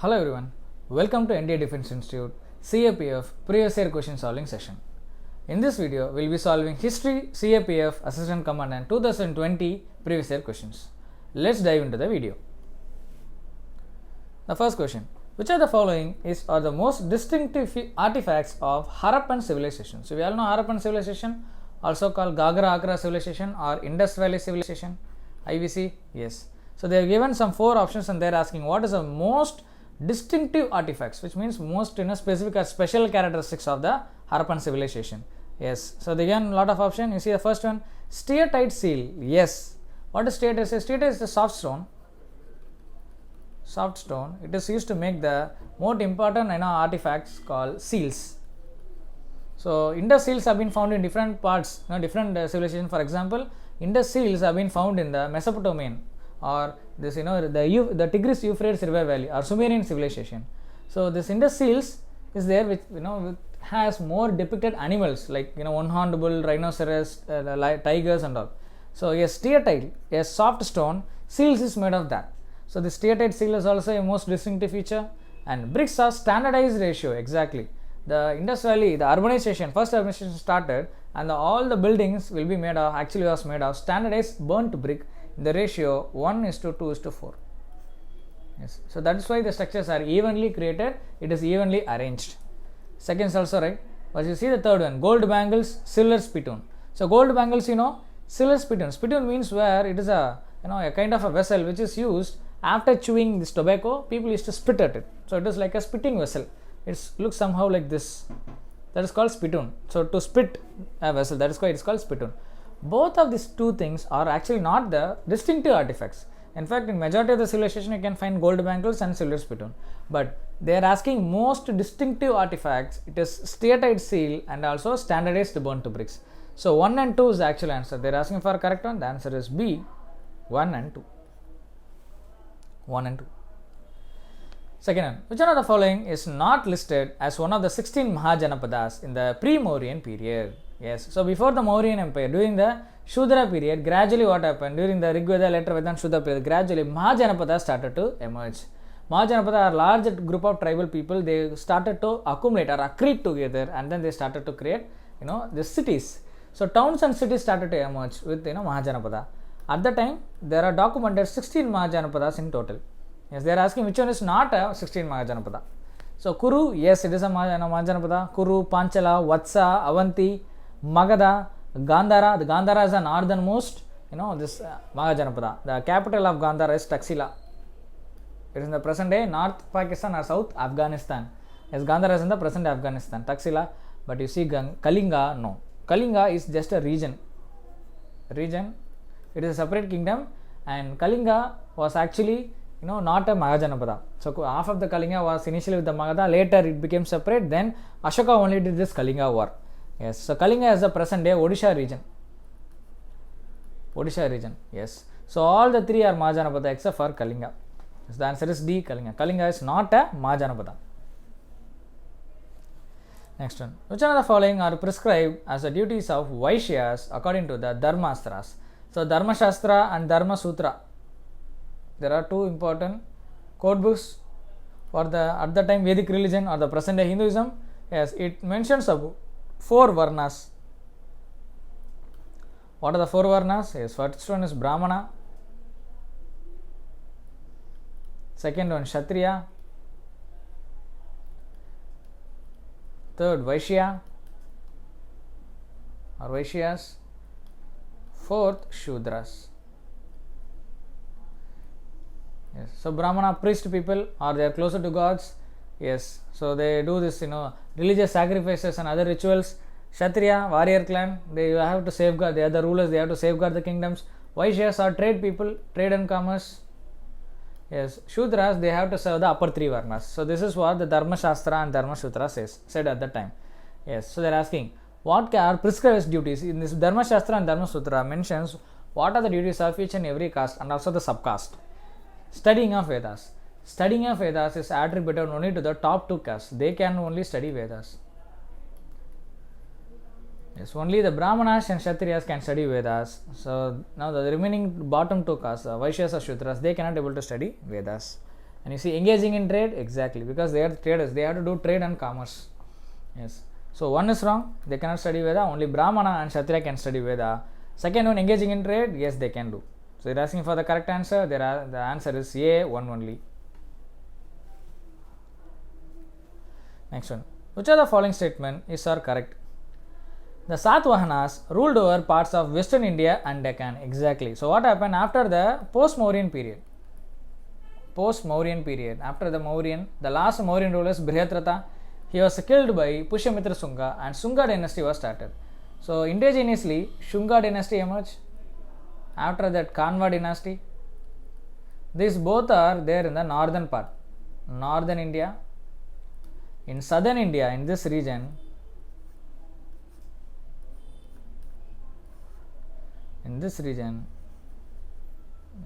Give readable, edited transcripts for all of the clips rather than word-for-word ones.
Hello everyone, welcome to NDA Defense Institute CAPF previous year question solving session. In this video, we will be solving History CAPF Assistant Commandant 2020 previous year questions. Let's dive into the video. The first question, which of the following are the most distinctive artifacts of Harappan Civilization? So we all know Harappan Civilization, also called Gajrao Civilization or Indus Valley Civilization, IVC, yes. So they have given some 4 options and they are asking what is the most distinctive artifacts, which means most specific or special characteristics of the Harappan civilization. Yes, so they given a lot of options. You see the first one, steatite seal. Yes, what is steatite? Steatite is the soft stone. Soft stone. It is used to make the most important artifacts called seals. So Indus seals have been found in different parts, different civilizations. For example, Indus seals have been found in the Mesopotamian or this the Tigris Euphrates river valley or Sumerian civilization. So this Indus seals is there which has more depicted animals like one-horned bull, rhinoceros, tigers and all. So a steatite, a soft stone seals is made of that. So the steatite seal is also a most distinctive feature. And bricks are standardized ratio. Exactly, the Indus Valley, the urbanization, first urbanization started and all the buildings will be made of, actually was made of standardized burnt brick. The ratio 1:2:4. Yes, so that is why the structures are evenly created, it is evenly arranged. Second is also right. But you see the third one, gold bangles, silver spittoon. So gold bangles, silver spittoon. Spittoon means where it is a a kind of a vessel which is used after chewing this tobacco. People used to spit at it. So it is like a spitting vessel. It looks somehow like this. That is called spittoon. So to spit a vessel, that is why it is called spittoon. Both of these two things are actually not the distinctive artifacts. In fact, in majority of the civilization, you can find gold bangles and silver spittoon. But they are asking most distinctive artifacts. It is steatite seal and also standardized burnt bricks. So 1 and 2 is the actual answer. They are asking for a correct one. The answer is B, 1 and 2. 1 and 2. Second one, which one of the following is not listed as one of the 16 Mahajanapadas in the pre-Mauryan period? Yes, so before the Mauryan Empire, during the Shudra period, gradually what happened? During the Rigveda, later Vedanta, Shudra period, gradually Mahajanapada started to emerge. Mahajanapada are a large group of tribal people. They started to accumulate or accrete together and then they started to create, the cities. So towns and cities started to emerge with, Mahajanapada. At the time, there are documented 16 Mahajanapadas in total. Yes, they are asking which one is not a 16 Mahajanapada. So Kuru, yes, it is a Mahajanapada. Kuru, Panchala, Vatsa, Avanti, Magadha, Gandhara. The Gandhara is the northernmost, this Mahajanapada. The capital of Gandhara is Taxila. It is in the present day North Pakistan or South Afghanistan. Yes, Gandhara is in the present day Afghanistan, Taxila. But you see Kalinga, no. Kalinga is just a region. It is a separate kingdom and Kalinga was actually, not a Mahajanapada. So half of the Kalinga was initially with the Magadha, later it became separate, then Ashoka only did this Kalinga war. Yes, so Kalinga is the present day Odisha region. Yes. So all the 3 are Mahajanapada except for Kalinga. So the answer is D, Kalinga. Kalinga is not a Mahajanapada. Next one. Which one of the following are prescribed as the duties of Vaishyas according to the Dharmastras? So Dharma Shastra and Dharma Sutra. There are 2 important code books for the at the time Vedic religion or the present day Hinduism. Yes, it mentions about 4 varnas. What are the 4 varnas? Yes, first one is Brahmana. Second one Kshatriya. Third Vaishya or Vaishyas. Fourth Shudras. Yes, so Brahmana priest people or they are closer to gods. Yes, so they do this religious sacrifices and other rituals. Kshatriya, warrior clan, they have to safeguard, they are the rulers, they have to safeguard the kingdoms. Vaishyas are trade people, trade and commerce. Yes, Shudras, they have to serve the upper 3 varnas. So this is what the Dharma Shastra and Dharma Sutra said at that time. Yes, so they are asking what are prescribed duties. In this Dharma Shastra and Dharma Sutra mentions what are the duties of each and every caste and also the subcaste. Studying of Vedas. Studying of Vedas is attributed only to the top 2 castes. They can only study Vedas. Yes, only the Brahmanas and Kshatriyas can study Vedas. So now the remaining bottom 2 castes, Vaishyas or Shudras, they cannot able to study Vedas. And you see engaging in trade, exactly, because they are traders, they have to do trade and commerce. Yes. So one is wrong, they cannot study Veda, only Brahmana and Kshatriya can study Veda. Second one, engaging in trade, yes, they can do. So you are asking for the correct answer, the answer is A, one only. Next one, which of the following statement is correct? The Satavahanas ruled over parts of Western India and Deccan, exactly. So what happened after the post-Mauryan period? Post-Mauryan period, after the Mauryan, the last Mauryan ruler is Brihadrata. He was killed by Pushyamitra Shunga and Shunga dynasty was started. So indigenously Shunga dynasty emerged. After that Kanva dynasty. These both are there in the northern part, northern India. In southern India, in this region,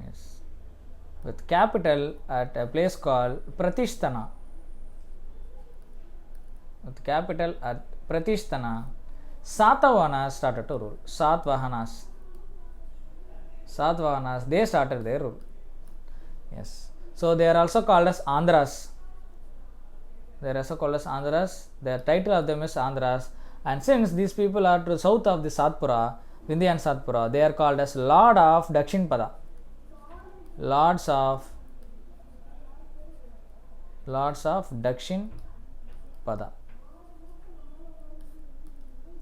yes, with capital at a place called Pratishtana. With capital at Pratishtana, Satavahanas started to rule. Satavahanas, they started their rule. Yes. So they are also called as Andhras. Their title of them is Andhras. And since these people are to the south of the Satpura, Vindhya and Satpura, they are called as Lord of Dakshinpada. Lords of Dakshinpada.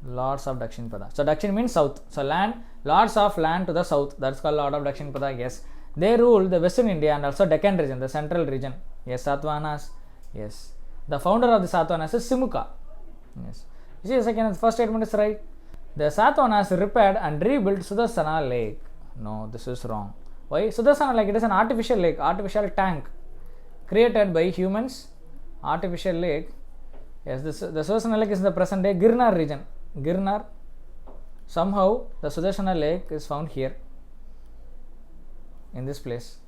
Lords of Dakshinpada. So Dakshin means south. So land, lords of land to the south. That's called Lord of Dakshinpada. Yes. They ruled the Western India and also Deccan region, the central region. Yes, Satavahanas. Yes. The founder of the Satavahanas is Simuka. Yes. You see the second, first statement is right. The Satavahanas repaired and rebuilt Sudarsana Lake. No, this is wrong. Why? Sudarsana Lake, it is an artificial lake, artificial tank created by humans. Artificial lake. Yes, the Sudarsana Lake is in the present day Girnar region. Girnar. Somehow the Sudarsana Lake is found here, in this place.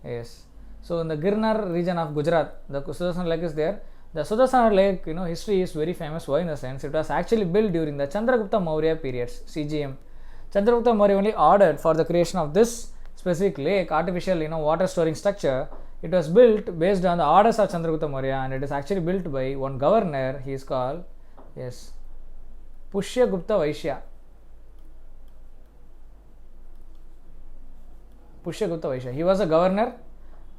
Yes. So in the Girnar region of Gujarat, the Sudarsana Lake is there. The Sudarsana Lake, history is very famous. Why? In the sense, it was actually built during the Chandragupta Maurya periods, CGM. Chandragupta Maurya only ordered for the creation of this specific lake, artificial, water storing structure. It was built based on the orders of Chandragupta Maurya, and it is actually built by one governor. He is called, yes, Pushyagupta Vaishya. Pushyagupta Vaishya. He was a governor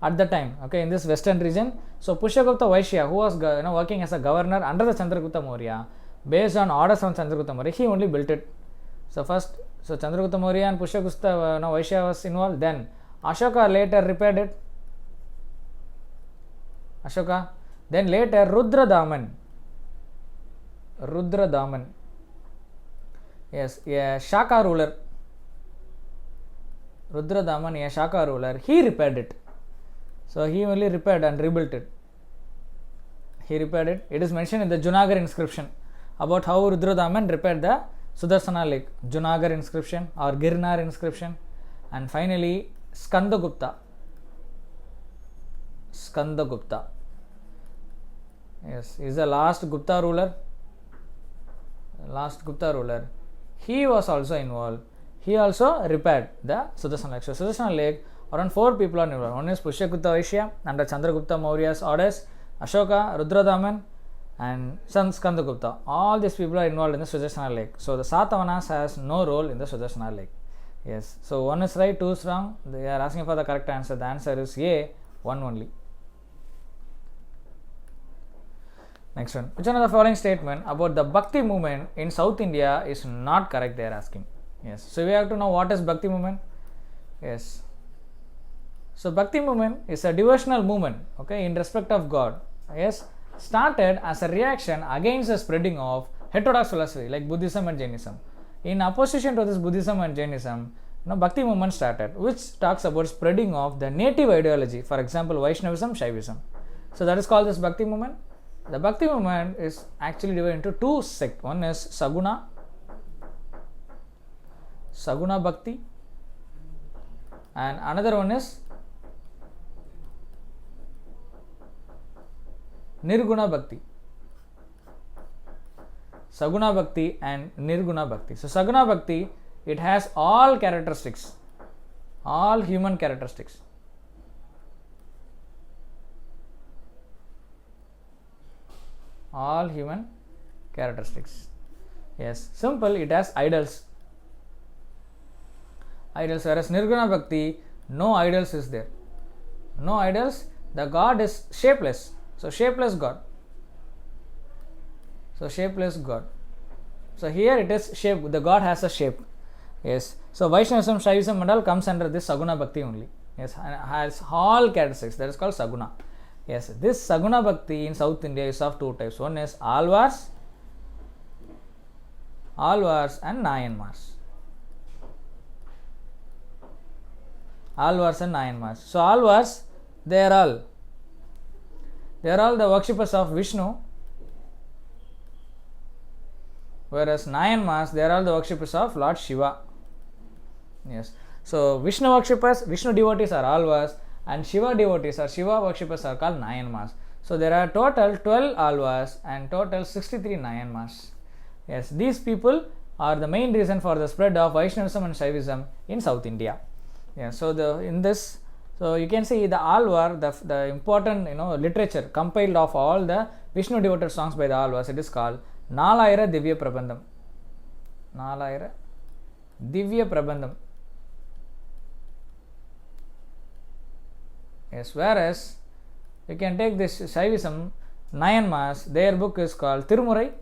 at the time, okay, in this western region. So Pushyagupta Vaishya, who was working as a governor under the Chandragupta Maurya, based on orders from Chandragupta Maurya, he only built it. So first, Chandragupta Maurya and Pushyagupta Vaishya was involved. Then Ashoka later repaired it. Then later Rudradaman. Yes, a Shaka ruler. Rudradaman, a Shaka ruler, he repaired it. So he only repaired and rebuilt it. It is mentioned in the Junagar inscription about how Rudradaman repaired the Sudarsana Lake. Junagar inscription or Girnar inscription. And finally Skandagupta. Yes, he is the last Gupta ruler. He was also involved. He also repaired the Sudarsana Lake. So Sudarsana Lake, around 4 people are involved. One is Pushyagupta Vaishya under Chandragupta Maurya's orders, Ashoka, Rudradaman, and Skandagupta. All these people are involved in the Sudarsana Lake. So the Satavahanas has no role in the Sudarsana Lake. Yes. So 1 is right, 2 is wrong. They are asking for the correct answer. The answer is A, 1 only. Next one. Which one of the following statement about the Bhakti movement in South India is not correct? They are asking. Yes. So we have to know what is Bhakti movement. Yes. So Bhakti movement is a devotional movement, okay, in respect of God. Yes. Started as a reaction against the spreading of heterodox philosophy like Buddhism and Jainism. In opposition to this Buddhism and Jainism, Bhakti movement started, which talks about spreading of the native ideology. For example, Vaishnavism, Shaivism. So that is called this Bhakti movement. The Bhakti movement is actually divided into 2 sects. One is Saguna Bhakti, and another one is Nirguna Bhakti. Saguna Bhakti and Nirguna Bhakti. So Saguna Bhakti, it has all characteristics, all human characteristics. all human characteristics. Yes, simple, it has idols. Idols, whereas Nirguna Bhakti, no idols is there. No idols, the God is shapeless. So, shapeless God. So, shapeless God. So, here it is shape, the God has a shape. Yes. So, Vaishnavism, Shaivism and all comes under this Saguna Bhakti only. Yes, and has all characteristics. That is called Saguna. Yes, this Saguna Bhakti in South India is of two types. One is Alvars and Nayanmars. Alvars and Nayanmars. So, Alvars, they are all the worshippers of Vishnu, whereas Nayanmars, they are all the worshippers of Lord Shiva. Yes. So, Vishnu worshippers, Vishnu devotees are Alvars, and Shiva devotees or Shiva worshippers are called Nayanmars. So, there are total 12 Alvars and total 63 Nayanmars. Yes, these people are the main reason for the spread of Vaishnavism and Shaivism in South India. Yeah, so so you can see the Alvar, the important literature compiled of all the Vishnu devoted songs by the Alvars. It is called Nalayira Divya Prabandham. Nalayira Divya Prabandham. Yes, whereas you can take this Shaivism, Nayanmars, their book is called Tirumurai.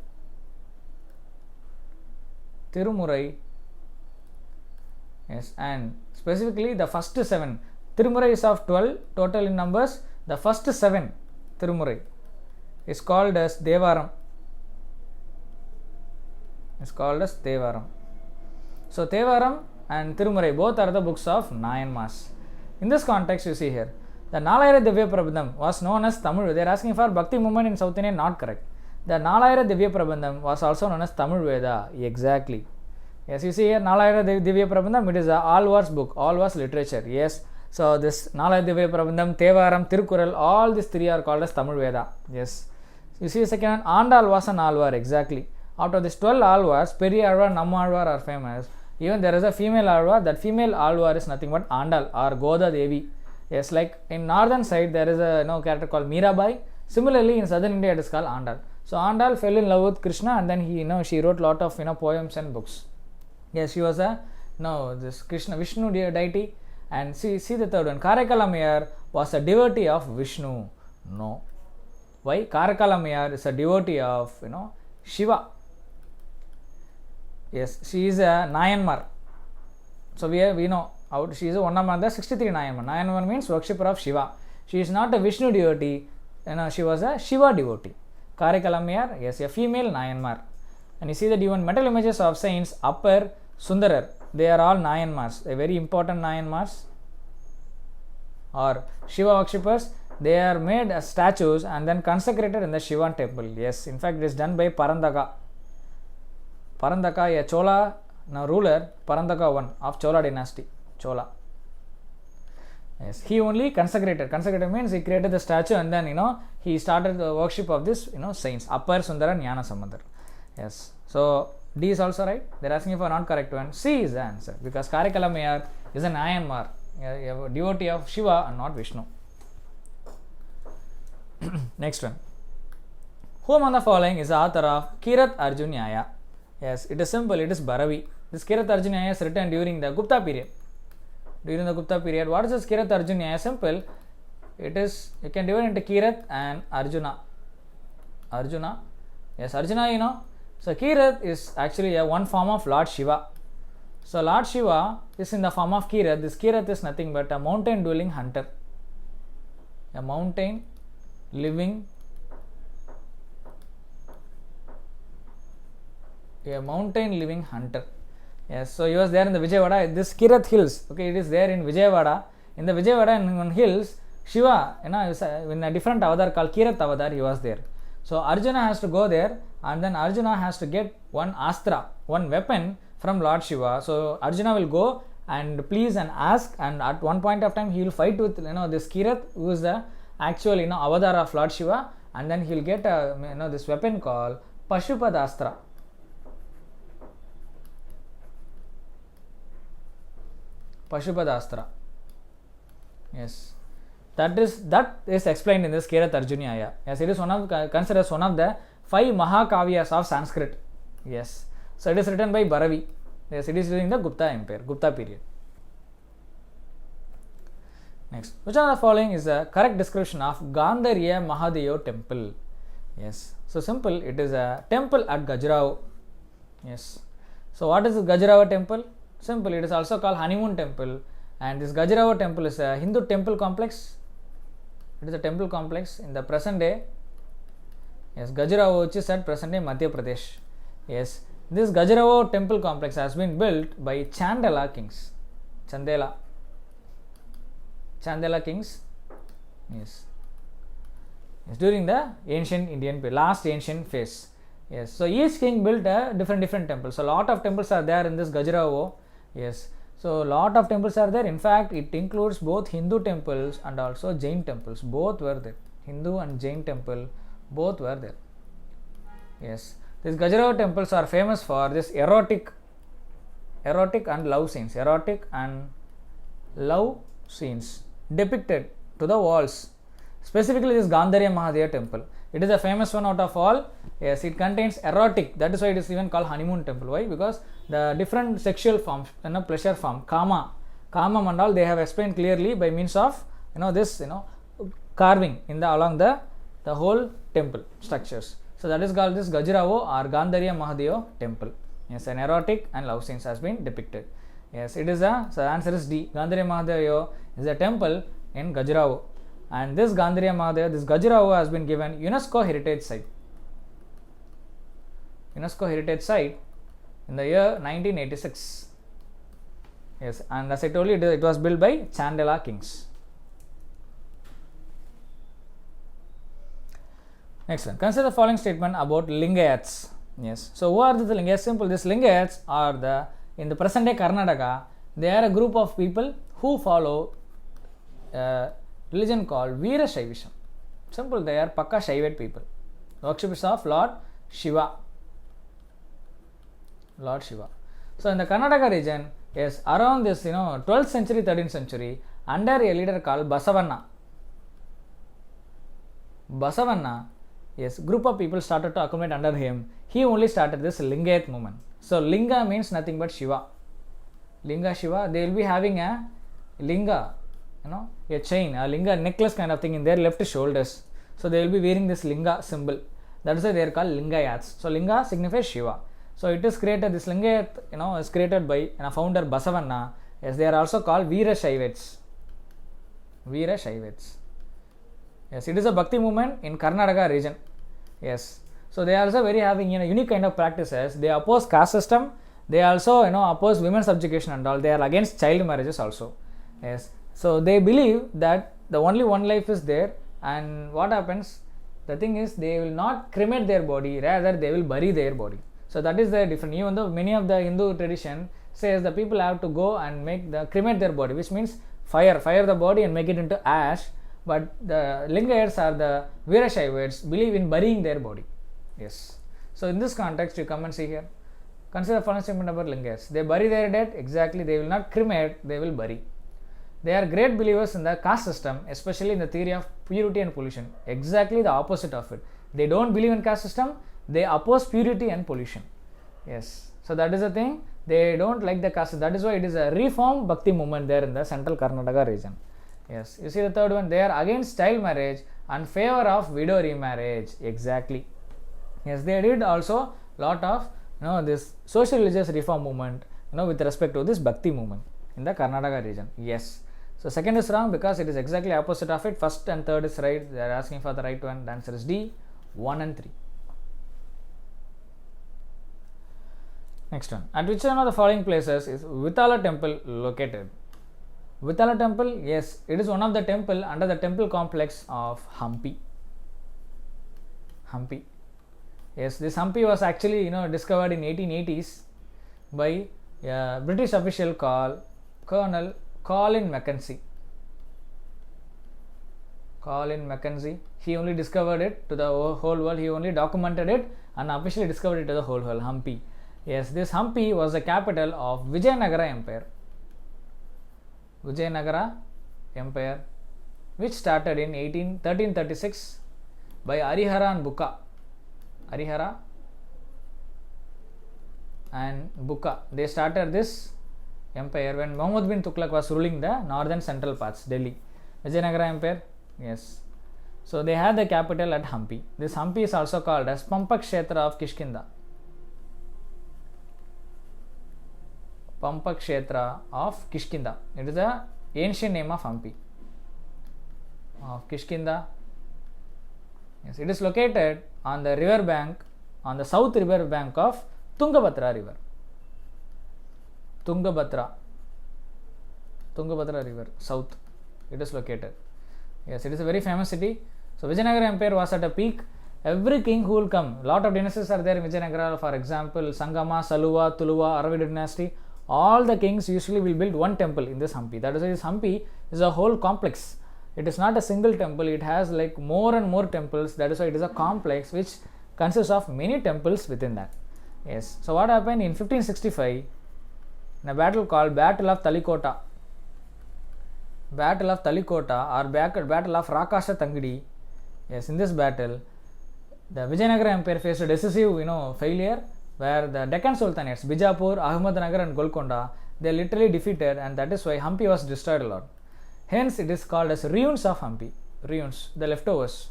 Yes, and specifically the first 7. Tirumurai is of 12 total in numbers. The first 7 Tirumurai is called as Devaram. So, Devaram and Tirumurai both are the books of Nayanmars. In this context, you see here, the Nalayira Divya Prabandham was known as Tamil. They are asking for Bhakti Movement in South India, not correct. The Nalayira Divya Prabandham was also known as Tamil Veda. Exactly. Yes, you see here, Nalayira Divya Prabandham, it is a Alvars book, Alvars literature. Yes. So, this Nalayira Divya Prabandham, Tevaram, Tirukural, all these 3 are called as Tamil Veda. Yes. You see the second one, Andal was an Alvar. Exactly. Out of these 12 Alvars, Periyalvar, Nammalvar are famous. Even there is a female Alvar. That female Alvar is nothing but Andal or Goda Devi. Yes, like in northern side there is a character called Mirabai. Similarly, in southern India it is called Andal. So, Andal fell in love with Krishna, and then she wrote lot of poems and books. Yes, she was this Krishna Vishnu deity. And see the third one, Karakalamiyar was a devotee of Vishnu. No. Why? Karakalamiyar is a devotee of Shiva. Yes, she is a Nayanmar. So, we know she is one among the 63 Nayanmar. Nayanmar means worshipper of Shiva. She is not a Vishnu devotee, she was a Shiva devotee. Karakalamiyar, yes, a female Nayanmar. And you see that even metal images of saints, Upper, Sundarar, they are all Nayanmars, a very important Nayanmars or Shiva worshippers. They are made as statues and then consecrated in the Shiva temple. Yes, in fact, it is done by Parandaka. Parandaka, a Chola ruler, Parandaka I of Chola dynasty. Chola. Yes, he only consecrated. Consecrated means he created the statue and then he started the worship of this saints, Upper, Sundara, Jnana Sambandar. Yes, so D is also right. They are asking for not correct one. C is the answer because Karikalamiyar is an Nayanmar, a devotee of Shiva and not Vishnu. Next one. Who among the following is the author of Kirat Arjunyaya? Yes, it is simple. It is Bharavi. This Kirat Arjunyaya is written during the Gupta period. What is this Kirat Arjunyaya? Simple. It is, you can divide into Kirat and Arjuna. Yes, Arjuna, So, Kirat is actually one form of Lord Shiva. So, Lord Shiva is in the form of Kirat. This Kirat is nothing but a mountain dwelling hunter. A mountain living hunter. Yes, so he was there in the Vijayawada. This Kirat hills, okay, it is there in Vijayawada. In the Vijayawada in hills, Shiva, in a different avatar called Kirat avatar, he was there. So Arjuna has to go there, and then Arjuna has to get one astra, one weapon from Lord Shiva. So Arjuna will go and please and ask, and at one point of time he will fight with this Kirat, who is the actual avatar of Lord Shiva, and then he will get this weapon called Pashupadastra. Yes, that is explained in this Kirat Arjunyaya. Yes, it is considered as one of the 5 Mahakavyas of Sanskrit. Yes. So it is written by Bharavi. Yes, it is during the Gupta Empire, Gupta period. Next, which of the following is a correct description of Gandhariya Mahadeo Temple? Yes, so simple, it is a temple at Gajrao. Yes, so what is the Gajrao Temple? Simple, it is also called Honeymoon Temple, and this Gajrao Temple is a Hindu temple complex. It is a temple complex in the present day. Yes, Gajrao, which is at present day Madhya Pradesh. Yes, this Gajrao temple complex has been built by Chandela kings. Chandela kings. Yes. During the ancient Indian period, last ancient phase. Yes. So each king built a different temple. So lot of temples are there in this Gajrao. Yes. So lot of temples are there. In fact, it includes both Hindu temples and also Jain temples. Both were there. Hindu and Jain temple, both were there. Yes. These Gajrao temples are famous for this erotic and love scenes. Erotic and love scenes depicted to the walls. Specifically this Gandhariya Mahadeo Temple. It is the famous one out of all. Yes, it contains erotic. That is why it is even called honeymoon temple. Why? Because the different sexual forms, pleasure form, kama and all, they have explained clearly by means of this carving in the along the whole temple structures. So that is called this Gajrao or Gandhariya Mahadeo Temple. Yes, an erotic and love scenes has been depicted. Yes, it is so the answer is D. Gandhariya Mahadeo is a temple in Gajrao, and this Gandhariya Mahadeo, this Gajrao has been given UNESCO Heritage Site. UNESCO Heritage Site in the year 1986. Yes, and as I told you, it was built by Chandela kings. Next one, consider the following statement about Lingayats. Yes, so who are the Lingayats? Simple, these Lingayats are in the present day Karnataka, they are a group of people who follow a religion called Veera Shaivism. Simple, they are Pakka Shaivite people. Worshippers of Lord Shiva. So in the Karnataka region, yes, around this 12th century, 13th century, under a leader called Basavanna, yes, group of people started to accumulate under him. He only started this Lingayat movement. So Linga means nothing but Shiva. Linga Shiva, they will be having a Linga, a chain, a Linga necklace kind of thing in their left shoulders. So they will be wearing this Linga symbol. That is why they are called Lingayats. So Linga signifies Shiva. So it is created, this Lingayat, is created by founder Basavanna. Yes, they are also called Veera Shaivites. Yes, it is a Bhakti movement in Karnataka region. Yes, so they are also very having unique kind of practices. They oppose caste system. They also oppose women's subjugation and all. They are against child marriages also. Yes, so they believe that the only one life is there, and what happens? The thing is, they will not cremate their body, rather they will bury their body. So that is the difference. Even though many of the Hindu tradition says the people have to go and cremate their body, which means fire the body and make it into ash. But the Lingayats or the Veera Shaivites believe in burying their body. Yes. So in this context, you come and see here. Consider the following statement about Lingayats. They bury their dead. Exactly. They will not cremate. They will bury. They are great believers in the caste system, especially in the theory of purity and pollution. Exactly the opposite of it. They don't believe in caste system. They oppose purity and pollution. Yes. So that is the thing. They don't like the caste. That is why it is a reform Bhakti movement there in the central Karnataka region. Yes. You see the third one. They are against child marriage and favor of widow remarriage. Exactly. Yes. They did also lot of this social religious reform movement with respect to this Bhakti movement in the Karnataka region. Yes. So second is wrong because it is exactly opposite of it. First and third is right. They are asking for the right one. The answer is D, 1 and 3. Next one. At which one of the following places is Vitala Temple located? Vitala Temple, yes, it is one of the temple under the temple complex of Hampi. Yes, this Hampi was actually discovered in 1880s by a British official called Colonel Colin Mackenzie. He only discovered it to the whole world. He only documented it and officially discovered it to the whole world. Hampi. Yes, this Hampi was the capital of Vijayanagara Empire, which started in 1336 by Hariharan Bukka. Harihara and Bukka. They started this empire when Muhammad bin Tughlaq was ruling the northern central parts, Delhi. Vijayanagara Empire, yes. So they had the capital at Hampi. This Hampi is also called as Pampak Kshetra of Kishkinda. Pampak Kshetra of Kishkinda. It is the ancient name of Hampi. Of Kishkinda. Yes, it is located on the river bank, on the south river bank of Tungabhadra river. Tungabhadra river, south. It is located. Yes, it is a very famous city. So Vijayanagara Empire was at a peak. Every king who will come, lot of dynasties are there in Vijayanagara. For example, Sangama, Saluva, Tuluva, Aravid dynasty. All the kings usually will build one temple in this Hampi. That is why this Hampi is a whole complex. It is not a single temple. It has like more and more temples. That is why it is a complex which consists of many temples within that. Yes. So what happened in 1565? In a battle called Battle of Talikota. Battle of Talikota or Battle of Rakasha Tangadi. Yes, in this battle, the Vijayanagara Empire faced a decisive, failure, where the Deccan Sultanates, Bijapur, Ahmednagar and Golconda, they literally defeated, and that is why Hampi was destroyed a lot. Hence, it is called as ruins of Hampi. Ruins, the leftovers.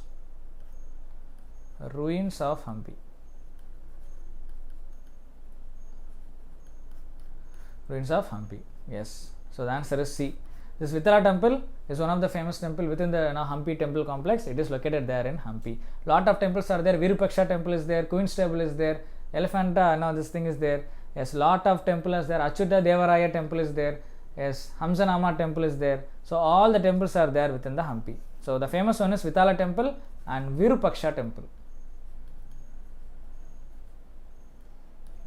Ruins of Hampi. Ruins of Hampi. Yes. So the answer is C. This Vitala Temple is one of the famous temple within the Hampi temple complex. It is located there in Hampi. Lot of temples are there. Virupaksha temple is there. Queen's temple is there. Elephanta, this thing is there. Yes, lot of temple is there. Achyuta Devaraya temple is there. Yes, Hamsanama temple is there. So all the temples are there within the Hampi. So the famous one is Vitala Temple and Virupaksha Temple.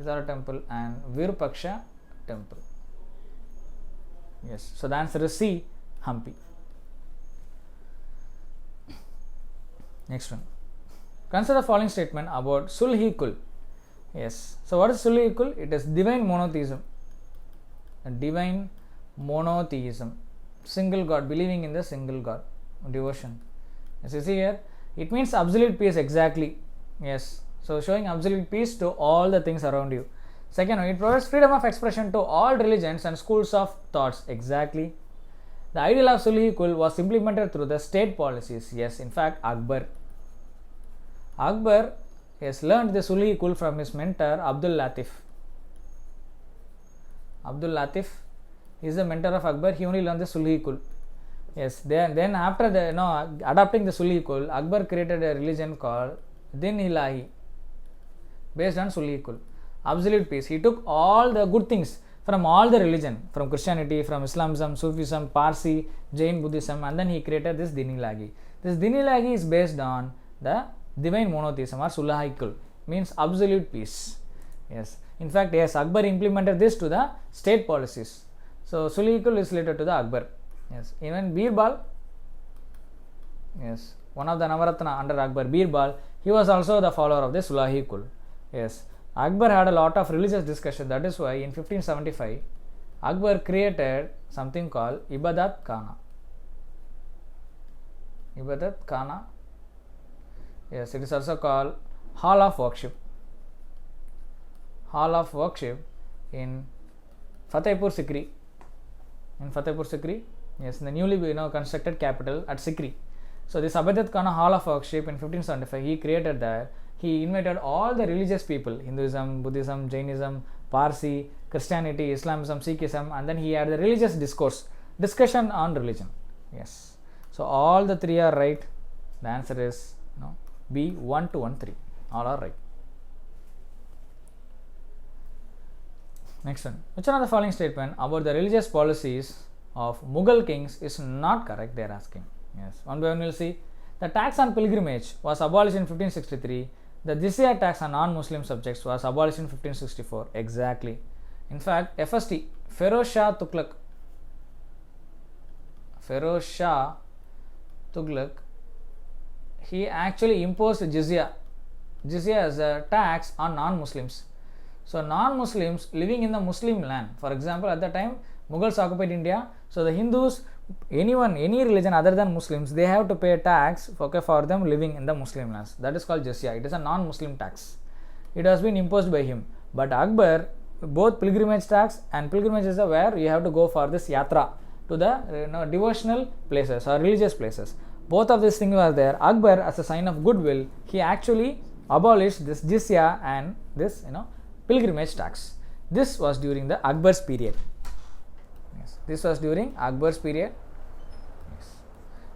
Vitala Temple and Virupaksha Temple. Yes, so the answer is C, Hampi. Next one. Consider the following statement about sulhikul. Yes, so what is sulhikul? It is divine monotheism. Divine monotheism. Single God, believing in the single God. Devotion. As you see here, it means absolute peace exactly. Yes, so showing absolute peace to all the things around you. Second one, it provides freedom of expression to all religions and schools of thoughts. Exactly. The ideal of sulhikul was implemented through the state policies. Yes, in fact, Akbar has learned the sulhikul from his mentor Abdul Latif. Abdul Latif is the mentor of Akbar. He only learned the sulhikul. Yes, then after adopting the sulhikul, Akbar created a religion called Din Ilahi based on sulhikul. Absolute peace. He took all the good things from all the religion, from Christianity, from Islamism, Sufism, Parsi, Jain Buddhism, and then he created this Din Ilahi. This Din Ilahi is based on the divine monotheism or sulhikul, means absolute peace. Yes, in fact, yes, Akbar implemented this to the state policies. So sulhikul is related to the Akbar. Yes, even Birbal, yes, one of the Navaratna under Akbar, Birbal, he was also the follower of the sulhikul. Yes, Akbar had a lot of religious discussion. That is why in 1575 Akbar created something called Ibadat Khana. Ibadat Khana. Yes, it is also called Hall of Worship. Hall of Worship in Fatehpur Sikri. In Fatehpur Sikri, yes, in the newly constructed capital at Sikri. So this Ibadat Khana Hall of Worship in 1575 he created there. He invited all the religious people, Hinduism, Buddhism, Jainism, Parsi, Christianity, Islamism, Sikhism, and then he had the religious discussion on religion. Yes. So all the three are right. The answer is B, 1, 2, and 3. All are right. Next one. Which one of the following statement about the religious policies of Mughal kings is not correct? They are asking. Yes. One by one we will see. The tax on pilgrimage was abolished in 1563. The jizya tax on non-Muslim subjects was abolished in 1564. Exactly. In fact, FST, Feroz Shah Tughlaq, he actually imposed jizya. Jizya is a tax on non-Muslims. So non-Muslims living in the Muslim land, for example, at that time Mughals occupied India, so the Hindus anyone, any religion other than Muslims, they have to pay a tax, okay, for them living in the Muslim lands. That is called jizya. It is a non-Muslim tax. It has been imposed by him. But Akbar, both pilgrimage tax and pilgrimage is where you have to go for this yatra to the devotional places or religious places. Both of these things were there. Akbar, as a sign of goodwill, he actually abolished this jizya and this pilgrimage tax. This was during the Akbar's period. Yes, this was during Akbar's period. Yes.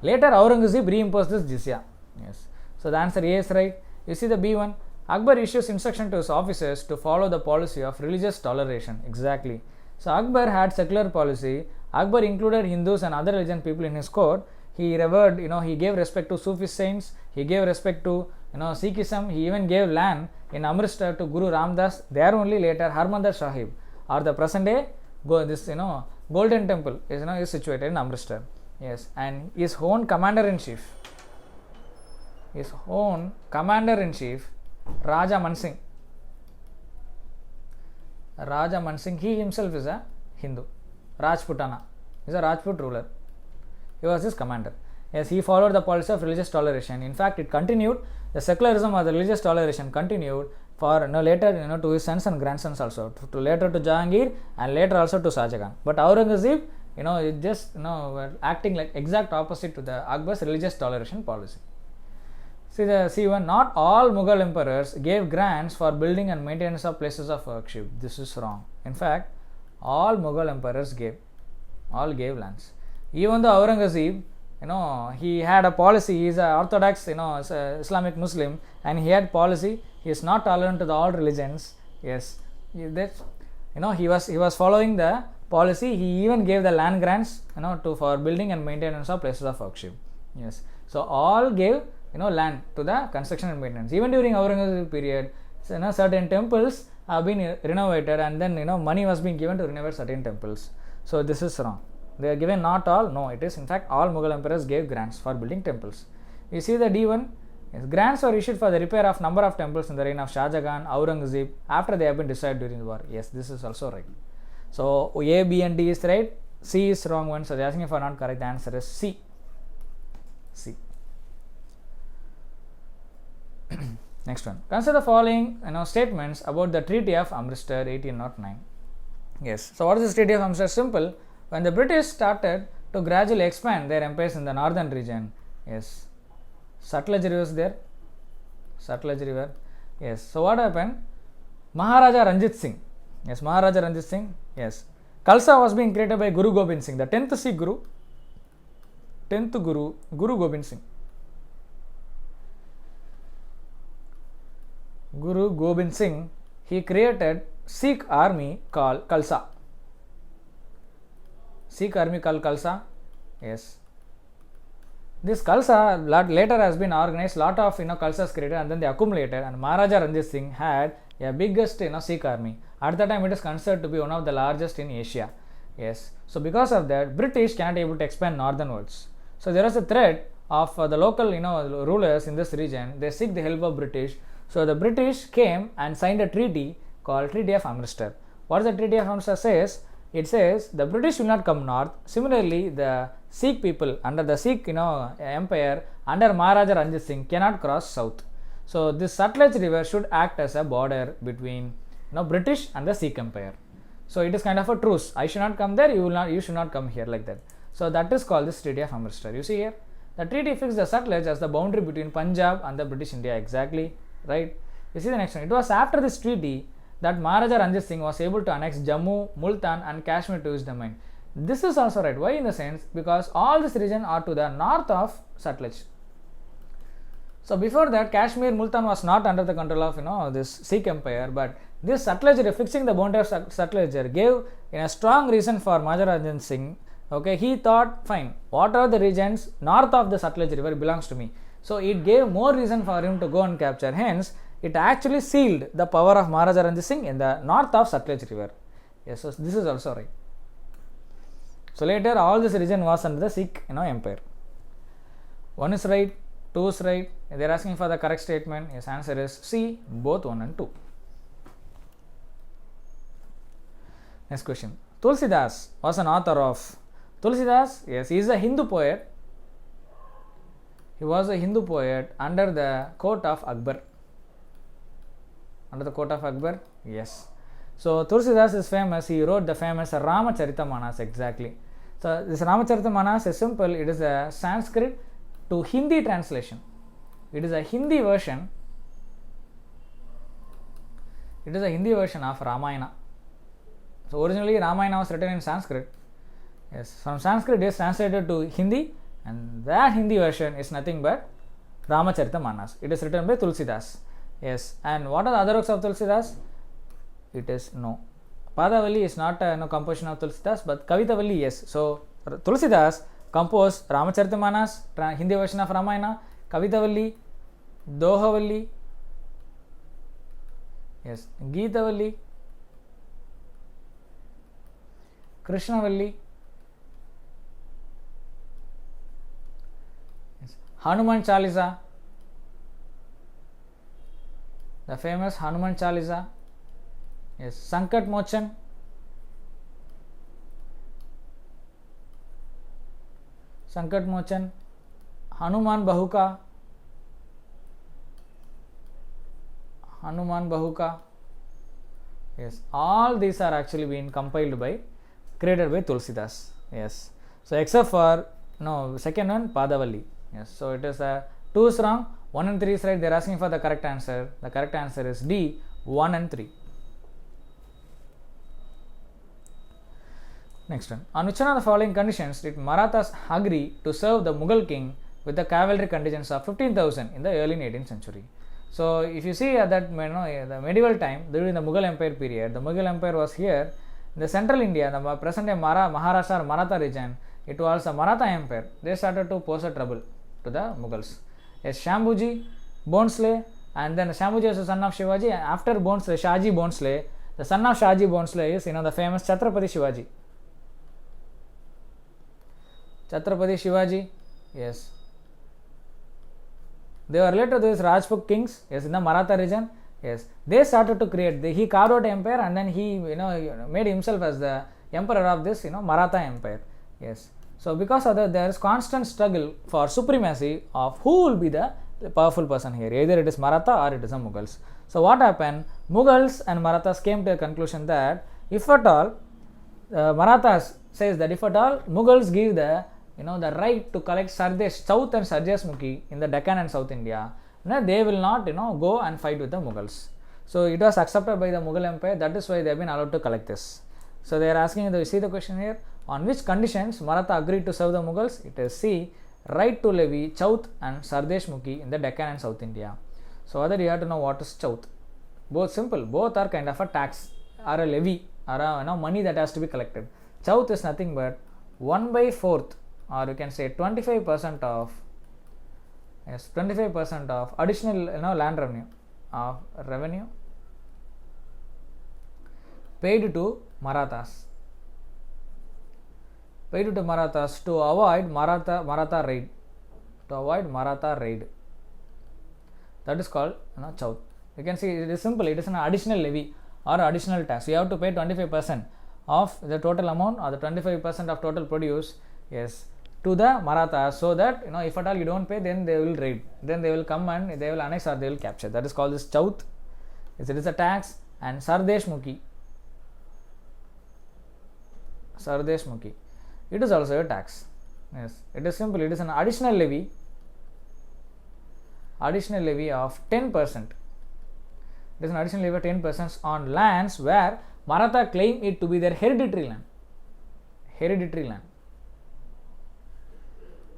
Later, Aurangzeb reimposed this jizya. Yes. So the answer A is right. You see the B1. Akbar issues instruction to his officers to follow the policy of religious toleration. Exactly. So Akbar had secular policy. Akbar included Hindus and other religion people in his court. He revered, he gave respect to Sufi saints. He gave respect to, Sikhism. He even gave land in Amritsar to Guru Ramdas. There only later Harmandir Sahib, or the present day, Golden Temple is situated in Amritsar. Yes, and his own commander-in-chief, Raja Mansingh, he himself is a Hindu. Rajputana is a Rajput ruler. He was his commander. Yes, he followed the policy of religious toleration. In fact, it continued. The secularism or the religious toleration continued for later to his sons and grandsons also, to later to Jahangir and later also to Shah Jahan. But Aurangzeb, it just acting like exact opposite to the Akbar's religious toleration policy. See the C1. Not all Mughal emperors gave grants for building and maintenance of places of worship. This is wrong. In fact, all Mughal emperors gave lands. Even though Aurangzeb, he had a policy. He is an orthodox, Islamic Muslim, and he had policy. He is not tolerant to all religions. Yes, he was following the policy. He even gave the land grants, for building and maintenance of places of worship. Yes, so all gave land to the construction and maintenance. Even during Aurangzeb period, certain temples have been renovated, and then money was being given to renovate certain temples. So this is wrong. They are given not all. No, it is in fact all Mughal emperors gave grants for building temples. You see the D1. Yes, grants were issued for the repair of number of temples in the reign of Shah Jahan, Aurangzeb, after they have been destroyed during the war. Yes, this is also right. So A, B and D is right. C is wrong one. So they are asking for not correct. The answer is C. Next one. Consider the following statements about the Treaty of Amritsar 1809. Yes. So what is this Treaty of Amritsar? Simple. When the British started to gradually expand their empires in the northern region, yes, Sutlej River is there. Yes. So what happened? Maharaja Ranjit Singh. Yes, Yes. Khalsa was being created by Guru Gobind Singh, the 10th Sikh Guru. Guru Gobind Singh. Guru Gobind Singh, he created Sikh army called Khalsa. Yes. This Khalsa later has been organized, lot of Khalsas created and then they accumulated, and Maharaja Ranjit Singh had a biggest Sikh army. At the time it is considered to be one of the largest in Asia. Yes. So because of that, British cannot able to expand northernwards. So there was a threat of the local rulers in this region. They seek the help of British. So the British came and signed a treaty called Treaty of Amritsar. What does the Treaty of Amritsar says? It says the British will not come north. Similarly, the Sikh people under the Sikh empire under Maharaja Ranjit Singh cannot cross south. So this Sutlej River should act as a border between British and the Sikh empire. So it is kind of a truce. I should not come there. You should not come here, like that. So that is called this Treaty of Amritsar. You see here, the treaty fixed the Sutlej as the boundary between Punjab and the British India. Exactly. Right. You see the next one. It was after this treaty that Maharaja Ranjit Singh was able to annex Jammu, Multan and Kashmir to his domain. This is also right. Why? In the sense, because all this region are to the north of Sutlej. So before that, Kashmir, Multan was not under the control of this Sikh empire, but this Sutlej, fixing the boundary of Sutlej, gave a strong reason for Maharaja Ranjit Singh. Okay, he thought, fine, what are the regions north of the Sutlej river belongs to me. So it gave more reason for him to go and capture. Hence, it actually sealed the power of Maharaja Ranjit Singh in the north of Sutlej river. Yes, so this is also right. So later, all this region was under the Sikh empire. 1 is right, 2 is right. They are asking for the correct statement. Yes, answer is C, both 1 and 2. Next question. Tulsidas was an author of Tulsidas, yes, he is a Hindu poet. He was a Hindu poet under the court of Akbar. Under the court of Akbar, yes. So Tulsidas is famous. He wrote the famous Ramacharita exactly. So this Ramacharita is simple. It is a Sanskrit to Hindi translation. It is a Hindi version. It is a Hindi version of Ramayana. So originally Ramayana was written in Sanskrit. Yes, from Sanskrit it is translated to Hindi, and that Hindi version is nothing but Ramacharita. It is written by Tulsidas. Yes, and what are the other works of Tulsidas? It is no. Padavalli is not a composition of Tulsidas, but Kavitavalli, yes. So Tulsidas composed Ramacharita, Hindi version of Ramayana, Kavitavalli, Dohavalli, yes, Geetavalli, Krishnavalli, yes, Hanuman Chalisa, the famous Hanuman Chalisa, yes, Sankat Mochan, Hanuman Bahuka, yes, all these are actually being compiled by, created by Tulsidas, yes. So except for second one Padavalli, yes. So it is 2 is wrong, 1 and 3 is right. They are asking for the correct answer. The correct answer is D, 1 and 3. Next one. On which one of the following conditions did Marathas agree to serve the Mughal king with the cavalry contingents of 15,000 in the early 18th century? So if you see at that the medieval time, during the Mughal Empire period, the Mughal Empire was here in the central India, the present day Maharashtra or Maratha region. It was a Maratha Empire. They started to pose a trouble to the Mughals. Yes, Shambhuji, Bhonsle, and then Shambhuji is the son of Shivaji. And after Bhonsle, Shahaji Bhonsle, the son of Shahaji Bhonsle is the famous Chhatrapati Shivaji. Chhatrapati Shivaji, yes. They were related to these Rajput kings, yes, in the Maratha region. Yes, they started to create. He carved out empire, and then he made himself as the emperor of this Maratha Empire. Yes. So because of that, there is constant struggle for supremacy of who will be the powerful person here. Either it is Maratha or it is the Mughals. So what happened? Mughals and Marathas came to a conclusion that if at all Marathas says that if at all Mughals give the the right to collect Sardesh, South and Sarjasmukhi in the Deccan and South India, they will not go and fight with the Mughals. So it was accepted by the Mughal Empire. That is why they have been allowed to collect this. So they are asking, you see the question here, on which conditions Maratha agreed to serve the Mughals? It is C, right to levy Chauth and Sardeshmukhi in the Deccan and South India. So whether you have to know what is Chauth. Both simple, both are kind of a tax or a levy or a money that has to be collected. Chauth is nothing but 1/4, or you can say 25% of, yes, 25% of additional land revenue paid to Marathas. Paid to Marathas to avoid Maratha raid. To avoid Maratha raid. That is called Chauth. You can see it is simple. It is an additional levy or additional tax. You have to pay 25% of the total amount or the 25% of total produce, yes, to the Marathas, so that if at all you don't pay, then they will raid. Then they will come and they will annex or they will capture. That is called this Chauth. Yes, it is a tax. And Sardeshmukhi. Sardeshmukhi. It is also a tax. Yes, it is simple. It is an additional levy. Additional levy of 10%. It is an additional levy of 10% on lands where Maratha claim it to be their hereditary land. Hereditary land.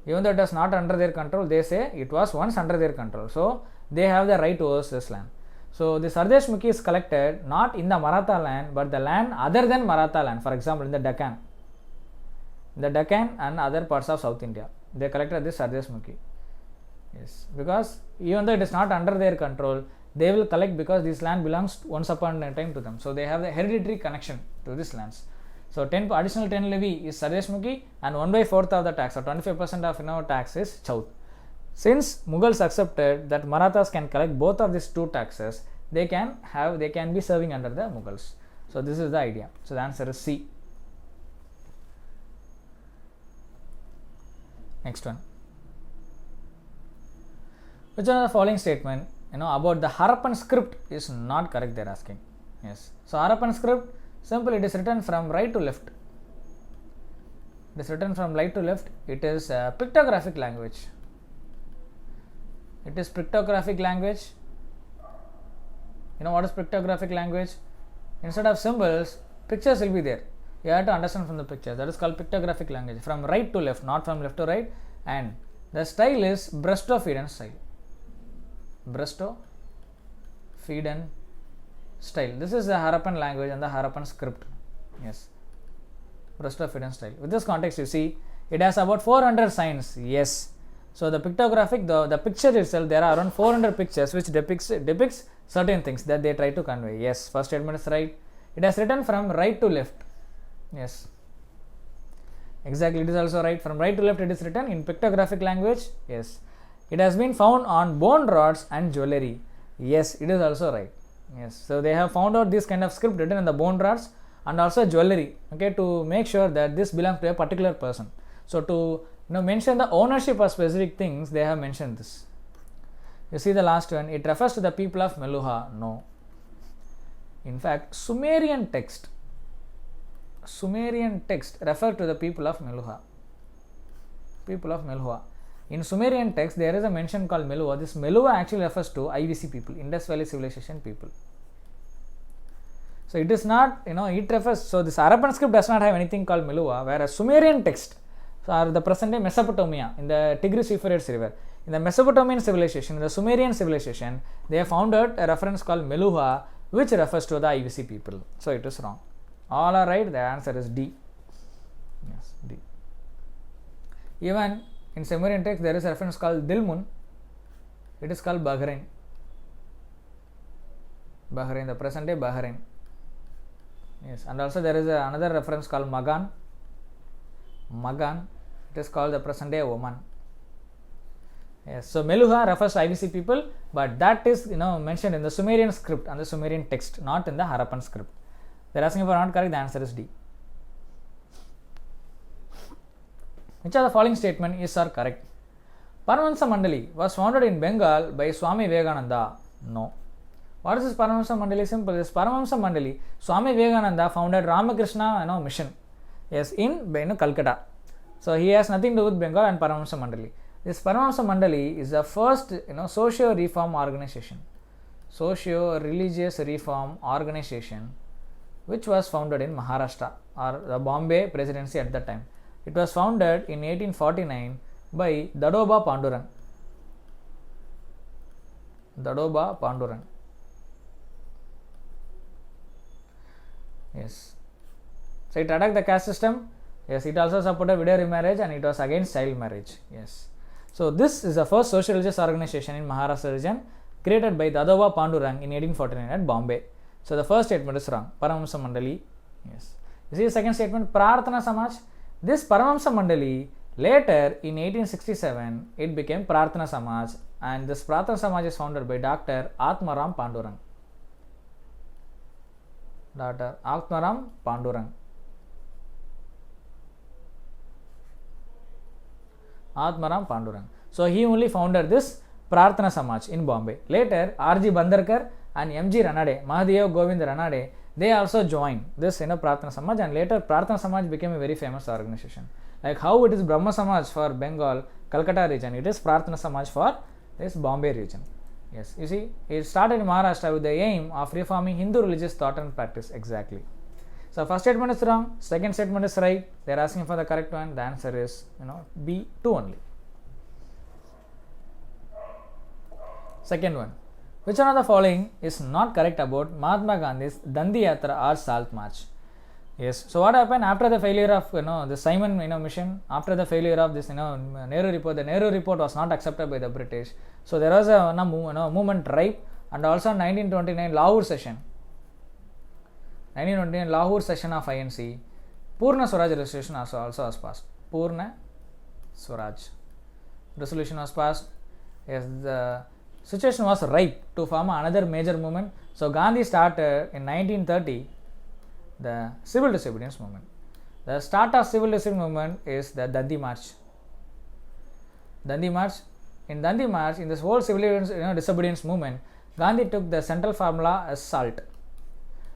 Even though it was not under their control, they say it was once under their control. So they have the right to own this land. So the Sardeshmukhi is collected not in the Maratha land, but the land other than Maratha land. For example, in the Deccan. The Deccan and other parts of South India, they collected this Sardeshmukhi. Yes, because even though it is not under their control, they will collect because this land belongs once upon a time to them. So they have the hereditary connection to these lands. So additional 10 levy is Sardeshmukhi, and 1/4 of the tax or 25% of tax is Chauth. Since Mughals accepted that Marathas can collect both of these two taxes, they can be serving under the Mughals. So this is the idea. So the answer is C. Next one. Which one of the following statement about the Harappan script is not correct, they are asking. Yes. So Harappan script, simple, it is written from right to left. It is written from right to left. It is a pictographic language. It is pictographic language. You know what is pictographic language? Instead of symbols, pictures will be there. You have to understand from the picture. That is called pictographic language. From right to left, not from left to right. And the style is Brestow-Feeden style. Brestow-Feeden style. This is the Harappan language and the Harappan script. Yes. Brestow-Feeden style. With this context, you see, it has about 400 signs. Yes. So the pictographic, the picture itself, there are around 400 pictures which depicts certain things that they try to convey. Yes. First statement is right. It has written from right to left. Yes. Exactly. It is also right. From right to left, it is written in pictographic language. Yes. It has been found on bone rods and jewelry. Yes, it is also right. Yes, so they have found out this kind of script written in the bone rods and also jewelry, okay, to make sure that this belongs to a particular person. So to mention the ownership of specific things, they have mentioned this. You see the last one, it refers to the people of Meluha. No. In fact, Sumerian text refer to the people of Meluha. People of Meluha. In Sumerian text, there is a mention called Meluha. This Meluha actually refers to IVC people, Indus Valley Civilization people. So it is not, it refers, so this Harappan script does not have anything called Meluha, whereas Sumerian text are the present day Mesopotamia in the Tigris-Euphrates river. In the Mesopotamian civilization, in the Sumerian civilization, they have found out a reference called Meluha, which refers to the IVC people. So it is wrong. All are right, the answer is D. Yes, D. Even in Sumerian text, there is a reference called Dilmun. It is called Bahrain. The present day Bahrain. Yes, and also there is another reference called Magan. It is called the present day Oman. Yes, so Meluha refers to IVC people, but that is mentioned in the Sumerian script and the Sumerian text, not in the Harappan script. They are asking for not correct. The answer is D. Which of the following statement is correct? Paramahamsa Mandali was founded in Bengal by Swami Vivekananda. No. What is this Paramahamsa Mandali? Simple. This Paramahamsa Mandali, Swami Vivekananda founded Ramakrishna mission. Yes, in Calcutta. So he has nothing to do with Bengal and Paramahamsa Mandali. This Paramahamsa Mandali is the first socio-reform organization, socio-religious reform organization, which was founded in Maharashtra or the Bombay Presidency at that time. It was founded in 1849 by Dadoba Pandurang. Yes. So it attacked the caste system. Yes, it also supported widow remarriage and it was against child marriage. Yes. So this is the first social religious organization in Maharashtra region created by Dadoba Pandurang in 1849 at Bombay. So the first statement is wrong. Paramahamsa Mandali. Yes. You see the second statement, Prarthana Samaj. This Paramahamsa Mandali, later in 1867, it became Prarthana Samaj, and this Prarthana Samaj is founded by Dr. Atmaram Pandurang. Atmaram Pandurang. So he only founded this Prarthana Samaj in Bombay. Later, R.G. Bandarkar and M.G. Ranade, Mahadev Govind Ranade, they also joined this Prarthana Samaj, and later Prarthana Samaj became a very famous organization. Like how it is Brahma Samaj for Bengal, Calcutta region, it is Prarthana Samaj for this Bombay region. Yes, you see, it started in Maharashtra with the aim of reforming Hindu religious thought and practice. Exactly. So first statement is wrong, second statement is right. They are asking for the correct one. The answer is B, 2 only. Second one. Which one of the following is not correct about Mahatma Gandhi's Dandi Yatra or Salt March? Yes. So what happened after the failure of the Simon mission? After the failure of this Nehru report, the Nehru report was not accepted by the British. So there was a movement ripe, and also 1929 Lahore session. 1929 Lahore session of INC, Purna Swaraj resolution also was passed. Purna Swaraj resolution was passed. Yes, the situation was ripe to form another major movement. So Gandhi started in 1930 the civil disobedience movement. The start of civil disobedience movement is the Dandi March. Dandi March. In Dandi March, in this whole civil disobedience movement, Gandhi took the central formula as salt.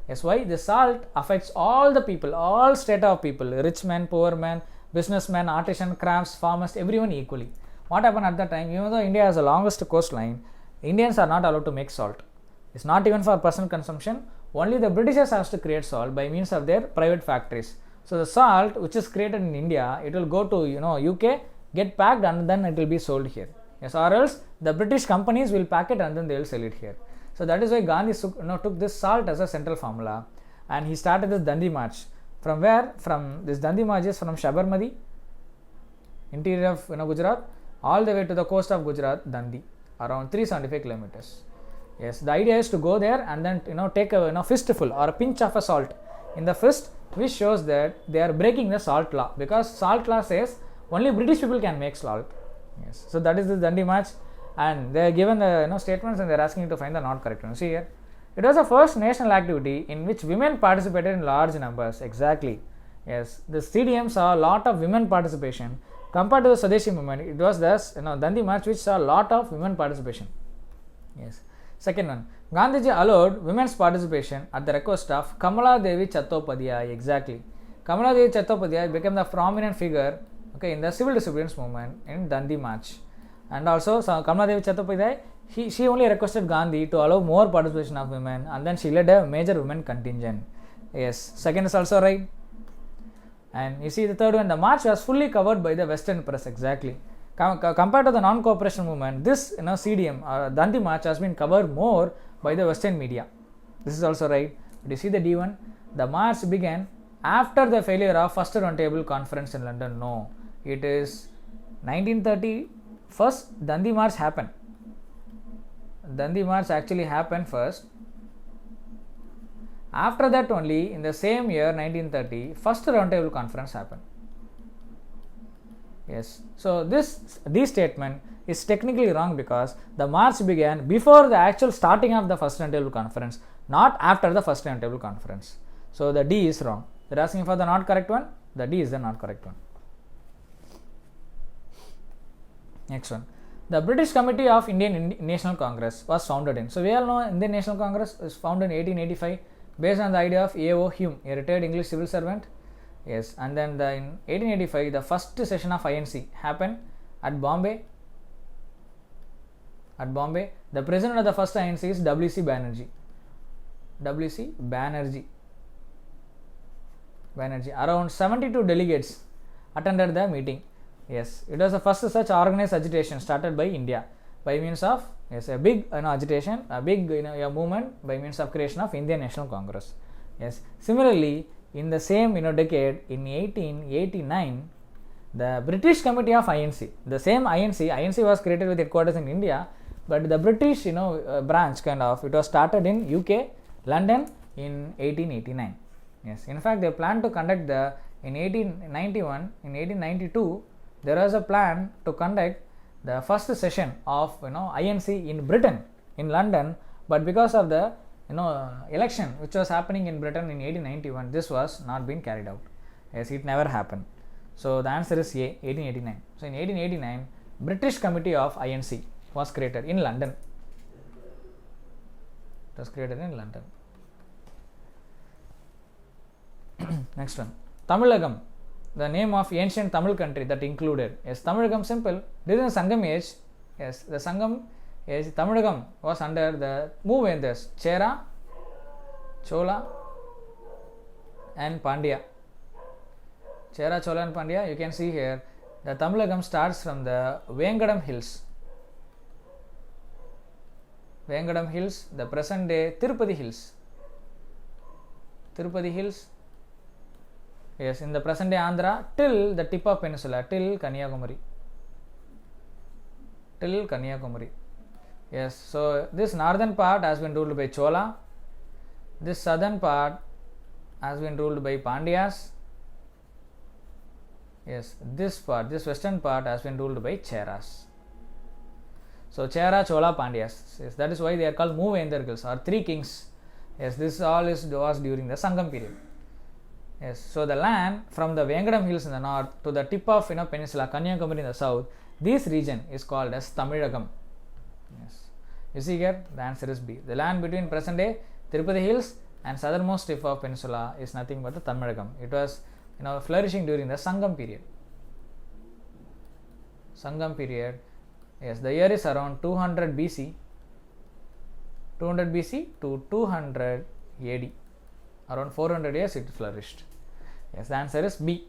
Yes, why? The salt affects all the people, all strata of people, rich men, poor men, businessmen, artisan, crafts, farmers, everyone equally. What happened at that time? Even though India has the longest coastline, Indians are not allowed to make salt. It's not even for personal consumption. Only the Britishers has to create salt by means of their private factories. So the salt which is created in India, it will go to UK, get packed, and then it will be sold here. Yes, or else the British companies will pack it and then they will sell it here. So that is why Gandhi took this salt as a central formula, and he started this Dandi March. From where? From this Dandi March is from Sabarmati, interior of Gujarat, all the way to the coast of Gujarat, Dandi, around 375 kilometers. Yes, the idea is to go there and then take a fistful or a pinch of a salt in the fist, which shows that they are breaking the salt law, because salt law says only British people can make salt. Yes, so that is the Dandi March, and they are given the statements and they are asking you to find the not correct one. See here, it was the first national activity in which women participated in large numbers. Exactly. Yes, the CDM saw a lot of women participation compared to the Swadeshi movement. It was thus Dandi March which saw a lot of women participation. Yes. Second one, Gandhiji allowed women's participation at the request of Kamala Devi Chattopadhyay. Exactly. Kamala Devi Chattopadhyay became the prominent figure in the civil disobedience movement in Dandi March. And also Kamala Devi Chattopadhyay, she only requested Gandhi to allow more participation of women, and then she led a major women contingent. Yes, second is also right. And you see the third one, the march was fully covered by the Western press. Exactly. Compared to the non-cooperation movement, this CDM Dandi March has been covered more by the Western media. This is also right. But you see the D1, the march began after the failure of first round table conference in London. No, it is 1930. First Dandi March happened. Dandi March actually happened first. After that only, in the same year 1930, first round table conference happened. Yes, so this statement is technically wrong, because the march began before the actual starting of the first round table conference, not after the first round table conference. So the D is wrong. They are asking for the not correct one. The D is the not correct one. Next one, the British Committee of Indian National Congress was founded in. So we all know Indian National Congress is founded in 1885 based on the idea of A.O. Hume, a retired English civil servant. Yes, and then in 1885 the first session of INC happened at Bombay. The president of the first INC is W.C. Banerjee. Around 72 delegates attended the meeting. Yes, it was the first such organized agitation started by India by means of a big agitation, a big movement by means of creation of Indian National Congress. Yes, similarly in the same decade, in 1889, the British Committee of INC, the same INC was created with headquarters in India, but the British branch it was started in UK, London in 1889. Yes, in fact they planned to conduct in 1892 there was a plan to conduct the first session of INC in Britain, in London, but because of the election which was happening in Britain in 1891, this was not being carried out. Yes, it never happened. So the answer is A, 1889. So in 1889, British Committee of INC was created in London. It was created in London. Next one, Tamilagam, the name of ancient Tamil country that included. Yes, Tamilagam simple. During the Sangam age, yes, the Sangam age, Tamilagam was under the Moovendars, Chera, Chola and Pandya. Chera, Chola and Pandya, you can see here, the Tamilagam starts from the Vengadam Hills. Vengadam Hills, the present day Tirupati Hills. Yes, in the present day Andhra, till the tip of peninsula, till Kanyakumari. Yes, so this northern part has been ruled by Chola. This southern part has been ruled by Pandyas. Yes, this western part has been ruled by Cheras. So Chera, Chola, Pandyas. Yes, that is why they are called Moovendargals or three kings. Yes, this all was during the Sangam period. Yes, so the land from the Vengadam Hills in the north to the tip of peninsula Kanyakumari in the south, this region is called as Tamilagam. Yes, you see here the answer is B. The land between present day Tirupati Hills and southernmost tip of peninsula is nothing but the Tamilagam. It was flourishing during the Sangam period. Sangam period. Yes, the year is around 200 BC. 200 BC to 200 AD. Around 400 years it flourished. Yes, the answer is B.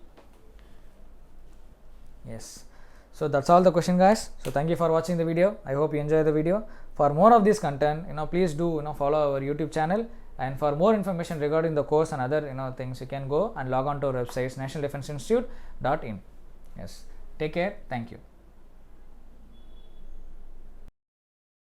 Yes. So that's all the question, guys. So thank you for watching the video. I hope you enjoy the video. For more of this content, please do follow our YouTube channel. And for more information regarding the course and other things, you can go and log on to our website nationaldefenseinstitute.in. Yes. Take care. Thank you.